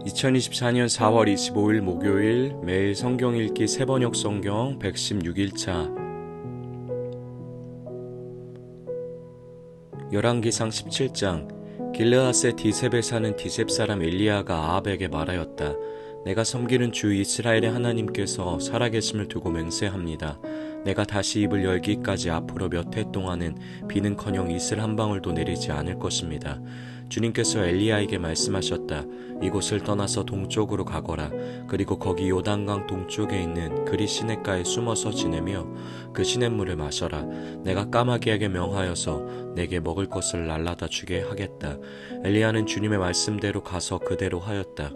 2024년 4월 25일 목요일 매일 성경 읽기 세번역 성경 116일차 열왕기상 17장 길르앗의 디셉에 사는 디셉 사람 엘리야가 아합에게 말하였다. 내가 섬기는 주 이스라엘의 하나님께서 살아계심을 두고 맹세합니다. 내가 다시 입을 열기까지 앞으로 몇 해 동안은 비는커녕 이슬 한 방울도 내리지 않을 것입니다. 주님께서 엘리야에게 말씀하셨다. 이곳을 떠나서 동쪽으로 가거라. 그리고 거기 요단강 동쪽에 있는 그리 시냇가에 숨어서 지내며 그 시냇물을 마셔라. 내가 까마귀에게 명하여서 내게 먹을 것을 날라다 주게 하겠다. 엘리야는 주님의 말씀대로 가서 그대로 하였다.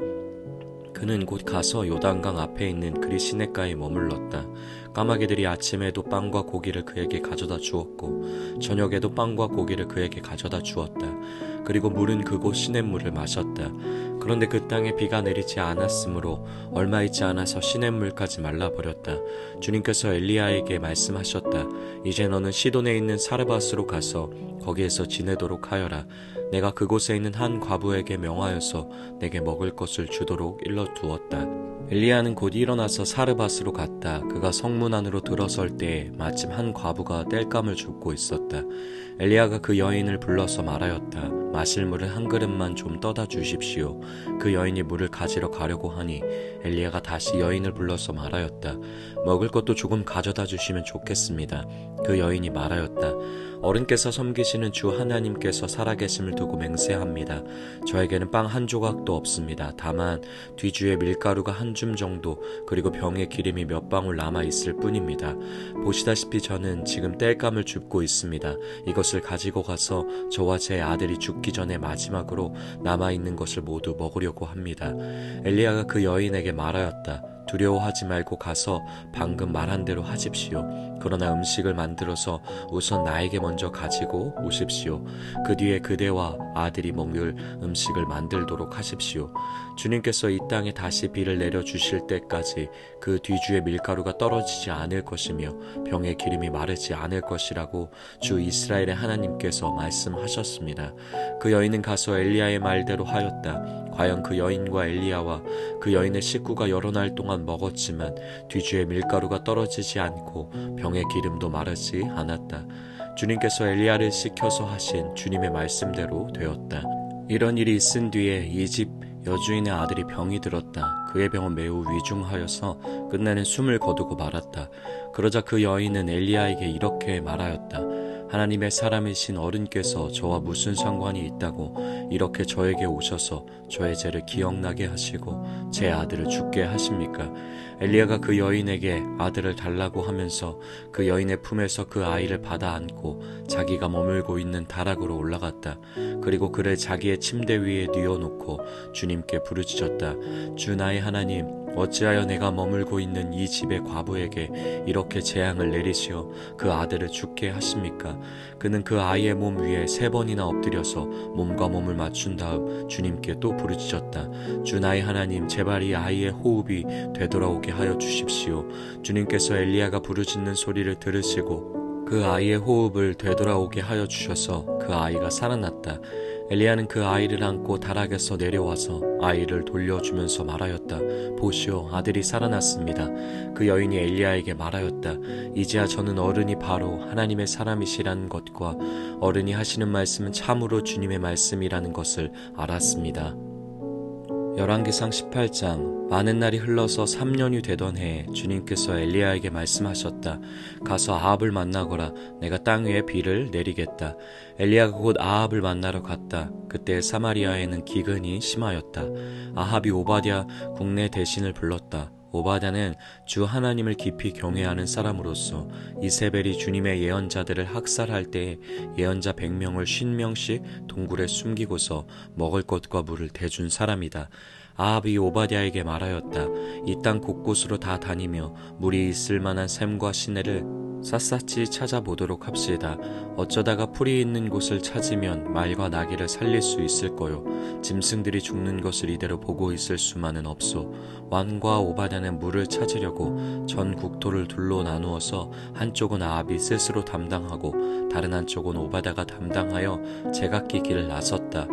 그는 곧 가서 요단강 앞에 있는 그리 시냇가에 머물렀다. 까마귀들이 아침에도 빵과 고기를 그에게 가져다 주었고 저녁에도 빵과 고기를 그에게 가져다 주었다. 그리고 물은 그곳 시냇물을 마셨다. 그런데 그 땅에 비가 내리지 않았으므로 얼마 있지 않아서 시냇물까지 말라버렸다. 주님께서 엘리야에게 말씀하셨다. 이제 너는 시돈에 있는 사르밧으로 가서 거기에서 지내도록 하여라. 내가 그곳에 있는 한 과부에게 명하여서 내게 먹을 것을 주도록 일러두었다. 엘리야는 곧 일어나서 사르밧으로 갔다. 그가 성문 안으로 들어설 때에 마침 한 과부가 땔감을 줍고 있었다. 엘리야가 그 여인을 불러서 말하였다. 마실 물을 한 그릇만 좀 떠다 주십시오. 그 여인이 물을 가지러 가려고 하니 엘리야가 다시 여인을 불러서 말하였다. 먹을 것도 조금 가져다 주시면 좋겠습니다. 그 여인이 말하였다. 어른께서 섬기시는 주 하나님께서 살아계심을 두고 맹세합니다. 저에게는 빵 한 조각도 없습니다. 다만 뒤주에 밀가루가 한 줌 정도 그리고 병에 기름이 몇 방울 남아있을 뿐입니다. 보시다시피 저는 지금 땔감을 줍고 있습니다. 이것을 가지고 가서 저와 제 아들이 죽기 전에 마지막으로 남아있는 것을 모두 먹으려고 합니다. 엘리야가 그 여인에게 말하였다. 두려워하지 말고 가서 방금 말한 대로 하십시오. 그러나 음식을 만들어서 우선 나에게 먼저 가지고 오십시오. 그 뒤에 그대와 아들이 먹을 음식을 만들도록 하십시오. 주님께서 이 땅에 다시 비를 내려주실 때까지 그 뒤주에 밀가루가 떨어지지 않을 것이며 병에 기름이 마르지 않을 것이라고 주 이스라엘의 하나님께서 말씀하셨습니다. 그 여인은 가서 엘리야의 말대로 하였다. 과연 그 여인과 엘리야와 그 여인의 식구가 여러 날 동안 먹었지만 뒤주에 밀가루가 떨어지지 않고 병의 기름도 마르지 않았다. 주님께서 엘리야를 시켜서 하신 주님의 말씀대로 되었다. 이런 일이 있은 뒤에 이 집 여주인의 아들이 병이 들었다. 그의 병은 매우 위중하여서 끝내는 숨을 거두고 말았다. 그러자 그 여인은 엘리야에게 이렇게 말하였다. 하나님의 사람이신 어른께서 저와 무슨 상관이 있다고 이렇게 저에게 오셔서 저의 죄를 기억나게 하시고 제 아들을 죽게 하십니까? 엘리야가 그 여인에게 아들을 달라고 하면서 그 여인의 품에서 그 아이를 받아 안고 자기가 머물고 있는 다락으로 올라갔다. 그리고 그를 자기의 침대 위에 뉘어놓고 주님께 부르짖었다. 주 나의 하나님, 어찌하여 내가 머물고 있는 이 집의 과부에게 이렇게 재앙을 내리시어 그 아들을 죽게 하십니까? 그는 그 아이의 몸 위에 3번이나 엎드려서 몸과 몸을 맞춘 다음 주님께 또 부르짖었다. 주 나의 하나님, 제발 이 아이의 호흡이 되돌아오게 하여 주십시오. 주님께서 엘리야가 부르짖는 소리를 들으시고 그 아이의 호흡을 되돌아오게 하여 주셔서 그 아이가 살아났다. 엘리야는 그 아이를 안고 다락에서 내려와서 아이를 돌려주면서 말하였다. 보시오, 아들이 살아났습니다. 그 여인이 엘리야에게 말하였다. 이제야 저는 어른이 바로 하나님의 사람이시라는 것과 어른이 하시는 말씀은 참으로 주님의 말씀이라는 것을 알았습니다. 열왕기상 18장 많은 날이 흘러서 3년이 되던 해에 주님께서 엘리야에게 말씀하셨다. 가서 아합을 만나거라. 내가 땅 위에 비를 내리겠다. 엘리야가 곧 아합을 만나러 갔다. 그때 사마리아에는 기근이 심하였다. 아합이 오바댜 국내 대신을 불렀다. 오바댜는 주 하나님을 깊이 경외하는 사람으로서 이세벨이 주님의 예언자들을 학살할 때에 예언자 100명을 50명씩 동굴에 숨기고서 먹을 것과 물을 대준 사람이다. 아합이 오바댜에게 말하였다. 이 땅 곳곳으로 다 다니며 물이 있을 만한 샘과 시내를 샅샅이 찾아보도록 합시다. 어쩌다가 풀이 있는 곳을 찾으면 말과 나귀를 살릴 수 있을 거요. 짐승들이 죽는 것을 이대로 보고 있을 수만은 없소. 왕과 오바댜는 물을 찾으려고 전 국토를 둘로 나누어서 한쪽은 아합이 스스로 담당하고 다른 한쪽은 오바댜가 담당하여 제각기 길을 나섰다.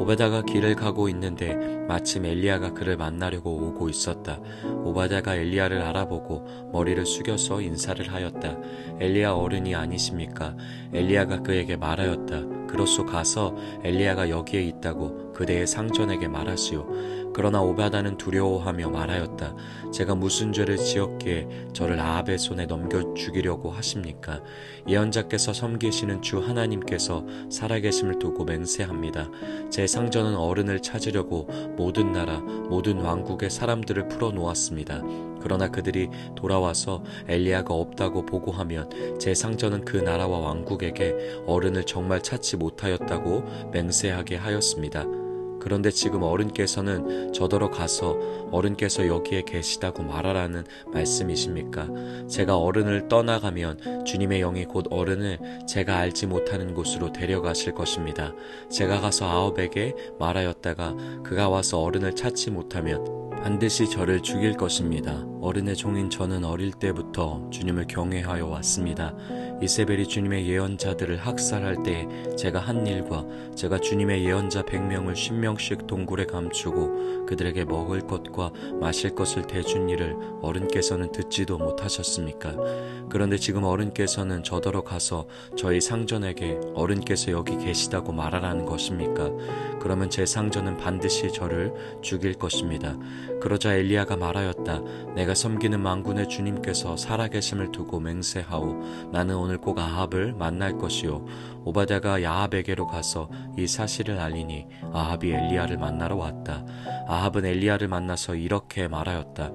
오바다가 길을 가고 있는데 마침 엘리야가 그를 만나려고 오고 있었다. 오바다가 엘리야를 알아보고 머리를 숙여서 인사를 하였다. 엘리야 어른이 아니십니까? 엘리야가 그에게 말하였다. 그로소 가서 엘리야가 여기에 있다고 그대의 상전에게 말하시오. 그러나 오바다는 두려워하며 말하였다. 제가 무슨 죄를 지었기에 저를 아합의 손에 넘겨 죽이려고 하십니까? 예언자께서 섬기시는 주 하나님께서 살아계심을 두고 맹세합니다. 제 상전은 어른을 찾으려고 모든 나라, 모든 왕국의 사람들을 풀어놓았습니다. 그러나 그들이 돌아와서 엘리야가 없다고 보고하면 제 상전은 그 나라와 왕국에게 어른을 정말 찾지 못하였다고 맹세하게 하였습니다. 그런데 지금 어른께서는 저더러 가서 어른께서 여기에 계시다고 말하라는 말씀이십니까? 제가 어른을 떠나가면 주님의 영이 곧 어른을 제가 알지 못하는 곳으로 데려가실 것입니다. 제가 가서 아합에게 말하였다가 그가 와서 어른을 찾지 못하면 반드시 저를 죽일 것입니다. 어른의 종인 저는 어릴 때부터 주님을 경외하여 왔습니다. 이세벨이 주님의 예언자들을 학살할 때에 제가 한 일과 제가 주님의 예언자 100명을 10명씩 동굴에 감추고 그들에게 먹을 것과 마실 것을 대준 일을 어른께서는 듣지도 못하셨습니까? 그런데 지금 어른께서는 저더러 가서 저희 상전에게 어른께서 여기 계시다고 말하라는 것입니까? 그러면 제 상전은 반드시 저를 죽일 것입니다. 그러자 엘리야가 말하였다. 내가 섬기는 만군의 주님께서 살아계심을 두고 맹세하오. 나는 오늘 꼭 아합을 만날 것이요. 오바댜가 아합에게로 가서 이 사실을 알리니 아합이 엘리야를 만나러 왔다. 아합은 엘리야를 만나서 이렇게 말하였다.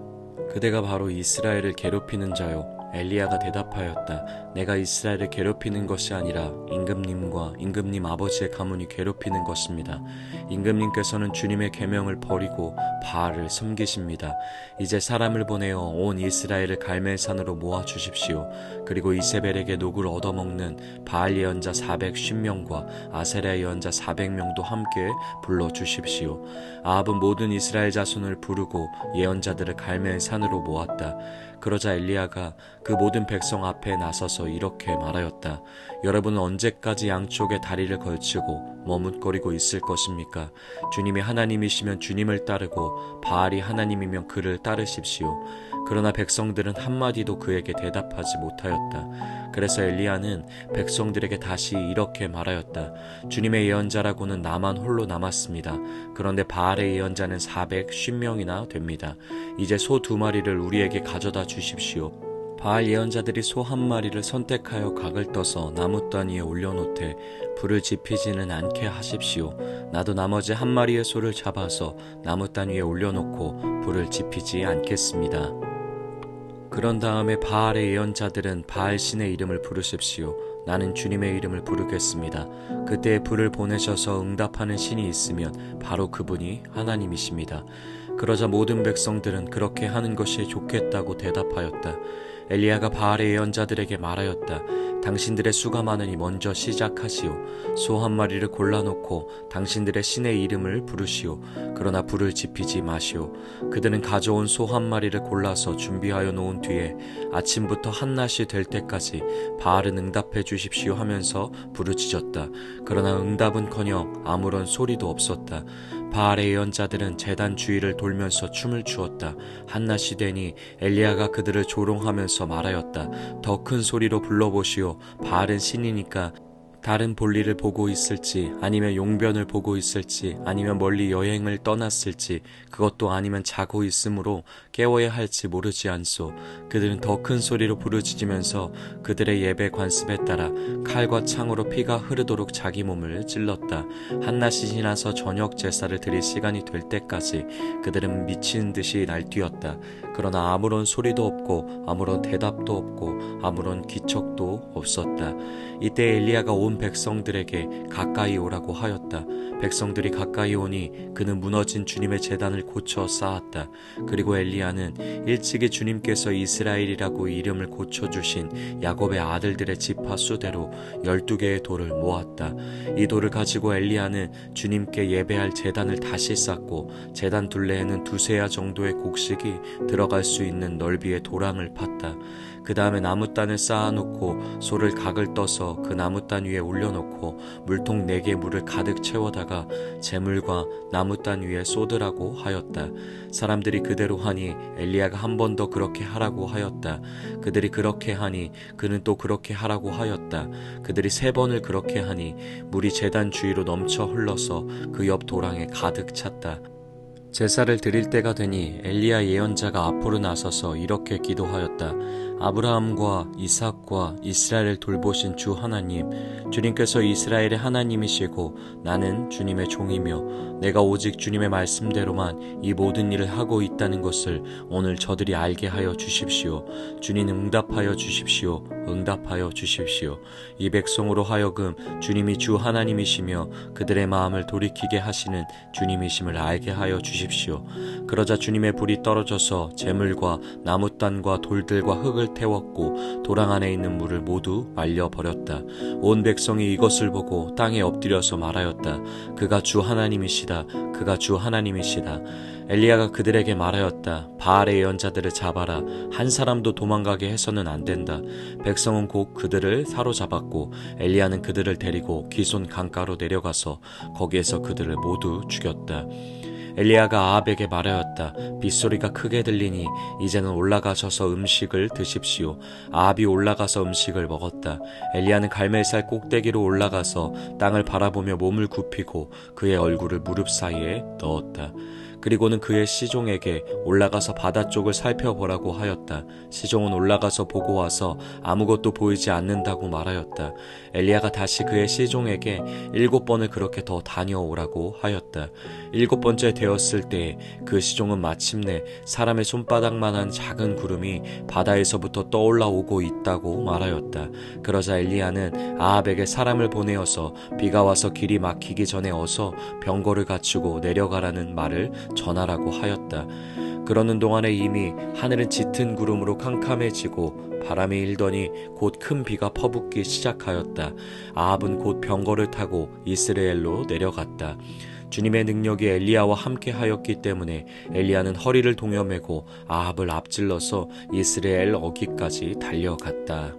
그대가 바로 이스라엘을 괴롭히는 자요. 엘리야가 대답하였다. 내가 이스라엘을 괴롭히는 것이 아니라 임금님과 임금님 아버지의 가문이 괴롭히는 것입니다. 임금님께서는 주님의 계명을 버리고 바알을 섬기십니다. 이제 사람을 보내어 온 이스라엘을 갈멜산으로 모아 주십시오. 그리고 이세벨에게 녹을 얻어먹는 바알 예언자 410명과 아세라 예언자 400명도 함께 불러 주십시오. 아합은 모든 이스라엘 자손을 부르고 예언자들을 갈멜산으로 모았다. 그러자 엘리야가 그 모든 백성 앞에 나서서 이렇게 말하였다. 여러분은 언제까지 양쪽에 다리를 걸치고 머뭇거리고 있을 것입니까? 주님이 하나님이시면 주님을 따르고 바알이 하나님이면 그를 따르십시오. 그러나 백성들은 한마디도 그에게 대답하지 못하였다. 그래서 엘리야는 백성들에게 다시 이렇게 말하였다. 주님의 예언자라고는 나만 홀로 남았습니다. 그런데 바알의 예언자는 410명이나 됩니다. 이제 소 2마리를 우리에게 가져다 주십시오. 바알 예언자들이 소 1마리를 선택하여 각을 떠서 나무 단위에 올려놓되 불을 지피지는 않게 하십시오. 나도 나머지 1마리의 소를 잡아서 나무 단위에 올려놓고 불을 지피지 않겠습니다. 그런 다음에 바알의 예언자들은 바알 신의 이름을 부르십시오. 나는 주님의 이름을 부르겠습니다. 그때 불을 보내셔서 응답하는 신이 있으면 바로 그분이 하나님이십니다. 그러자 모든 백성들은 그렇게 하는 것이 좋겠다고 대답하였다. 엘리야가 바알의 예언자들에게 말하였다. 당신들의 수가 많으니 먼저 시작하시오. 소 1마리를 골라놓고 당신들의 신의 이름을 부르시오. 그러나 불을 지피지 마시오. 그들은 가져온 소 1마리를 골라서 준비하여 놓은 뒤에 아침부터 한낮이 될 때까지 바알은 응답해 주십시오 하면서 부르짖었다. 그러나 응답은커녕 아무런 소리도 없었다. 바알의 예언자들은 제단 주위를 돌면서 춤을 추었다. 한낮이 되니 엘리야가 그들을 조롱하면서 말하였다. 더 큰 소리로 불러보시오. 바알은 신이니까 다른 볼일을 보고 있을지 아니면 용변을 보고 있을지 아니면 멀리 여행을 떠났을지 그것도 아니면 자고 있으므로 깨워야 할지 모르지 않소. 그들은 더 큰 소리로 부르짖으면서 그들의 예배 관습에 따라 칼과 창으로 피가 흐르도록 자기 몸을 찔렀다. 한낮이 지나서 저녁 제사를 드릴 시간이 될 때까지 그들은 미친 듯이 날뛰었다. 그러나 아무런 소리도 없고 아무런 대답도 없고 아무런 기척도 없었다. 이때 엘리야가 온 백성들에게 가까이 오라고 하였다. 백성들이 가까이 오니 그는 무너진 주님의 제단을 고쳐 쌓았다. 그리고 엘리야는 일찍이 주님께서 이스라엘이라고 이름을 고쳐주신 야곱의 아들들의 지파 수대로 12개의 돌을 모았다. 이 돌을 가지고 엘리야는 주님께 예배할 제단을 다시 쌓고 제단 둘레에는 2세야 정도의 곡식이 들어가 들어갈 수 있는 넓이의 도랑을 팠다. 그 다음에 나무단을 쌓아놓고 소를 각을 떠서 그 나무단 위에 올려놓고 물통 4개 물을 가득 채워다가 재물과 나무단 위에 쏟으라고 하였다. 사람들이 그대로 하니 엘리야가 한 번 더 그렇게 하라고 하였다. 그들이 그렇게 하니 그는 또 그렇게 하라고 하였다. 그들이 3번을 그렇게 하니 물이 제단 주위로 넘쳐 흘러서 그 옆 도랑에 가득 찼다. 제사를 드릴 때가 되니 엘리야 예언자가 앞으로 나서서 이렇게 기도하였다. 아브라함과 이삭과 이스라엘을 돌보신 주 하나님, 주님께서 이스라엘의 하나님이시고 나는 주님의 종이며 내가 오직 주님의 말씀대로만 이 모든 일을 하고 있다는 것을 오늘 저들이 알게 하여 주십시오. 주님 응답하여 주십시오. 응답하여 주십시오. 이 백성으로 하여금 주님이 주 하나님이시며 그들의 마음을 돌이키게 하시는 주님이심을 알게 하여 주십시오. 그러자 주님의 불이 떨어져서 재물과 나무단과 돌들과 흙을 태웠고 도랑 안에 있는 물을 모두 말려버렸다. 온 백성이 이것을 보고 땅에 엎드려서 말하였다. 그가 주 하나님이시다. 그가 주 하나님이시다. 엘리야가 그들에게 말하였다. 바알의 예언자들을 잡아라. 한 사람도 도망가게 해서는 안 된다. 백성은 곧 그들을 사로잡았고 엘리야는 그들을 데리고 기손 강가로 내려가서 거기에서 그들을 모두 죽였다. 엘리야가 아합에게 말하였다. 빗소리가 크게 들리니 이제는 올라가셔서 음식을 드십시오. 아합이 올라가서 음식을 먹었다. 엘리야는 갈멜살 꼭대기로 올라가서 땅을 바라보며 몸을 굽히고 그의 얼굴을 무릎 사이에 넣었다. 그리고는 그의 시종에게 올라가서 바다 쪽을 살펴보라고 하였다. 시종은 올라가서 보고 와서 아무것도 보이지 않는다고 말하였다. 엘리야가 다시 그의 시종에게 7번을 그렇게 더 다녀오라고 하였다. 7번째 되었을 때 그 시종은 마침내 사람의 손바닥만한 작은 구름이 바다에서부터 떠올라오고 있다고 말하였다. 그러자 엘리야는 아합에게 사람을 보내어서 비가 와서 길이 막히기 전에 어서 병거를 갖추고 내려가라는 말을 전하라고 하였다. 그러는 동안에 이미 하늘은 짙은 구름으로 캄캄해지고 바람이 일더니 곧 큰 비가 퍼붓기 시작하였다. 아합은 곧 병거를 타고 이스라엘로 내려갔다. 주님의 능력이 엘리야와 함께 하였기 때문에 엘리야는 허리를 동여매고 아합을 앞질러서 이스라엘 어귀까지 달려갔다.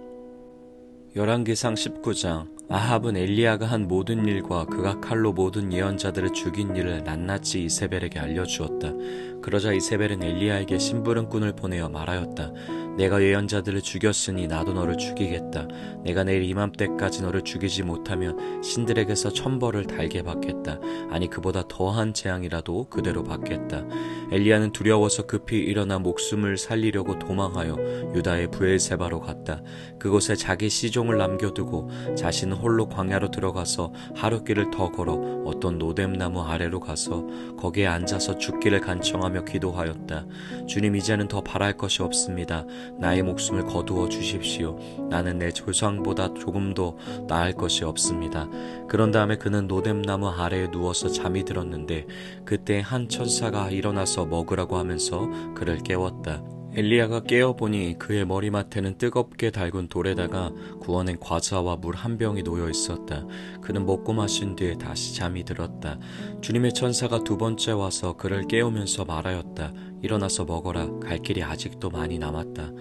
열왕기상 19장. 아합은 엘리야가 한 모든 일과 그가 칼로 모든 예언자들을 죽인 일을 낱낱이 이세벨에게 알려주었다. 그러자 이세벨은 엘리야에게 심부름꾼을 보내어 말하였다. 내가 예언자들을 죽였으니 나도 너를 죽이겠다. 내가 내일 이맘때까지 너를 죽이지 못하면 신들에게서 천벌을 달게 받겠다. 아니 그보다 더한 재앙이라도 그대로 받겠다. 엘리야는 두려워서 급히 일어나 목숨을 살리려고 도망하여 유다의 브엘세바로 갔다. 그곳에 자기 시종을 남겨두고 자신은 홀로 광야로 들어가서 하룻길을 더 걸어 어떤 노뎀나무 아래로 가서 거기에 앉아서 죽기를 간청하며 기도하였다. 주님, 이제는 더 바랄 것이 없습니다. 나의 목숨을 거두어 주십시오. 나는 내 조상보다 조금도 나을 것이 없습니다. 그런 다음에 그는 노뎀나무 아래에 누워서 잠이 들었는데 그때 한 천사가 일어나서 먹으라고 하면서 그를 깨웠다. 엘리야가 깨어보니 그의 머리맡에는 뜨겁게 달군 돌에다가 구워낸 과자와 물 한 병이 놓여 있었다. 그는 먹고 마신 뒤에 다시 잠이 들었다. 주님의 천사가 2번째 와서 그를 깨우면서 말하였다. 일어나서 먹어라. 갈 길이 아직도 많이 남았다.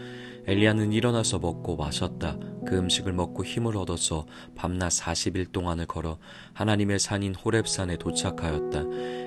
엘리야는 일어나서 먹고 마셨다. 그 음식을 먹고 힘을 얻어서 밤낮 40일 동안을 걸어 하나님의 산인 호렙산에 도착하였다.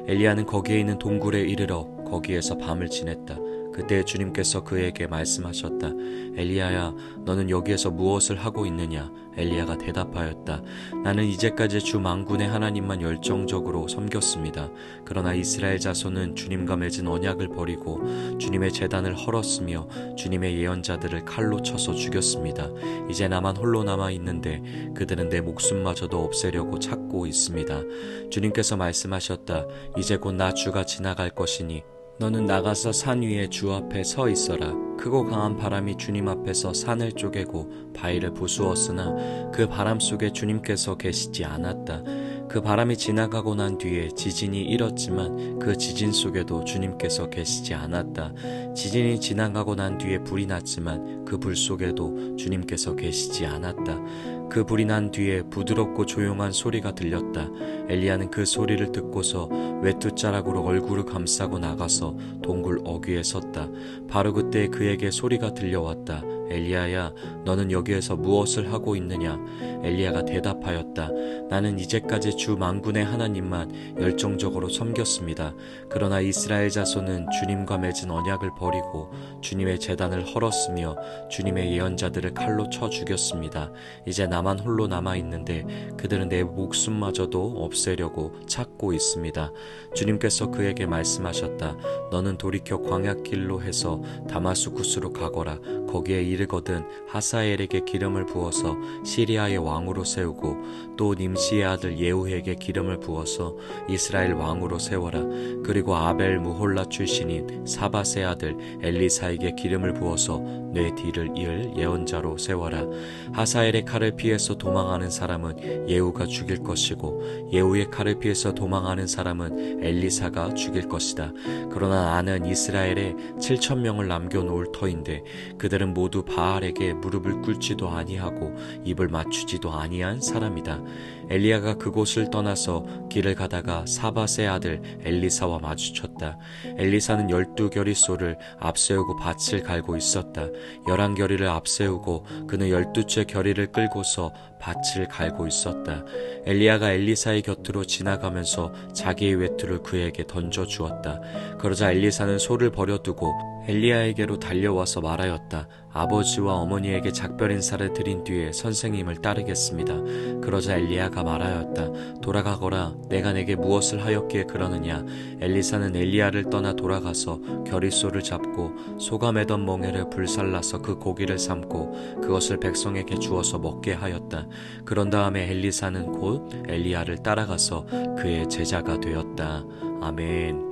엘리야는 거기에 있는 동굴에 이르러 거기에서 밤을 지냈다. 그때 주님께서 그에게 말씀하셨다. 엘리야야, 너는 여기에서 무엇을 하고 있느냐? 엘리야가 대답하였다. 나는 이제까지 주 만군의 하나님만 열정적으로 섬겼습니다. 그러나 이스라엘 자손은 주님과 맺은 언약을 버리고 주님의 제단을 헐었으며 주님의 예언자들을 칼로 쳐서 죽였습니다. 이제 나만 홀로 남아 있는데 그들은 내 목숨마저도 없애려고 찾고 있습니다. 주님께서 말씀하셨다. 이제 곧 나 주가 지나갈 것이니 너는 나가서 산 위에 주 앞에 서 있어라. 크고 강한 바람이 주님 앞에서 산을 쪼개고 바위를 부수었으나 그 바람 속에 주님께서 계시지 않았다. 그 바람이 지나가고 난 뒤에 지진이 일었지만 그 지진 속에도 주님께서 계시지 않았다. 지진이 지나가고 난 뒤에 불이 났지만 그 불 속에도 주님께서 계시지 않았다. 그 불이 난 뒤에 부드럽고 조용한 소리가 들렸다. 엘리야는 그 소리를 듣고서 외투자락으로 얼굴을 감싸고 나가서 동굴 어귀에 섰다. 바로 그때 그에게 소리가 들려왔다. 엘리야야, 너는 여기에서 무엇을 하고 있느냐? 엘리야가 대답하였다. 나는 이제까지 주 만군의 하나님만 열정적으로 섬겼습니다. 그러나 이스라엘 자손은 주님과 맺은 언약을 버리고 주님의 제단을 헐었으며 주님의 예언자들을 칼로 쳐 죽였습니다. 이제 나만 홀로 남아있는데 그들은 내 목숨마저도 없애려고 찾고 있습니다. 주님께서 그에게 말씀하셨다. 너는 돌이켜 광야길로 해서 다마스쿠스로 가거라. 거기에 이르거든 하사엘에게 기름을 부어서 시리아의 왕으로 세우고 또 님시의 아들 예후에게 기름을 부어서 이스라엘 왕으로 세워라. 그리고 아벨 무홀라 출신인 사밧의 아들 엘리사에게 기름을 부어서 내 뒤를 이을 예언자로 세워라. 하사엘의 칼을 피해서 도망하는 사람은 예후가 죽일 것이고 예후의 칼을 피해서 도망하는 사람은 엘리사가 죽일 것이다. 그러나 나는 이스라엘에 7,000명을 남겨놓을 터인데 그들은 모두 바알에게 무릎을 꿇지도 아니하고 입을 맞추지도 아니한 사람이다. 엘리야가 그곳을 떠나서 길을 가다가 사밧의 아들 엘리사와 마주쳤다. 엘리사는 12겨리소를 앞세우고 밭을 갈고 있었다. 11겨리를 앞세우고 그는 12채 겨리를 끌고서 밭을 갈고 있었다. 엘리야가 엘리사의 곁으로 지나가면서 자기의 외투를 그에게 던져 주었다. 그러자 엘리사는 소를 버려두고 엘리야에게로 달려와서 말하였다. 아버지와 어머니에게 작별 인사를 드린 뒤에 선생님을 따르겠습니다. 그러자 엘리야가 말하였다. 돌아가거라. 내가 내게 무엇을 하였기에 그러느냐. 엘리사는 엘리야를 떠나 돌아가서 겨리소를 잡고 소가 매던 멍에를 불살라서 그 고기를 삶고 그것을 백성에게 주어서 먹게 하였다. 그런 다음에 엘리사는 곧 엘리야를 따라가서 그의 제자가 되었다. 아멘.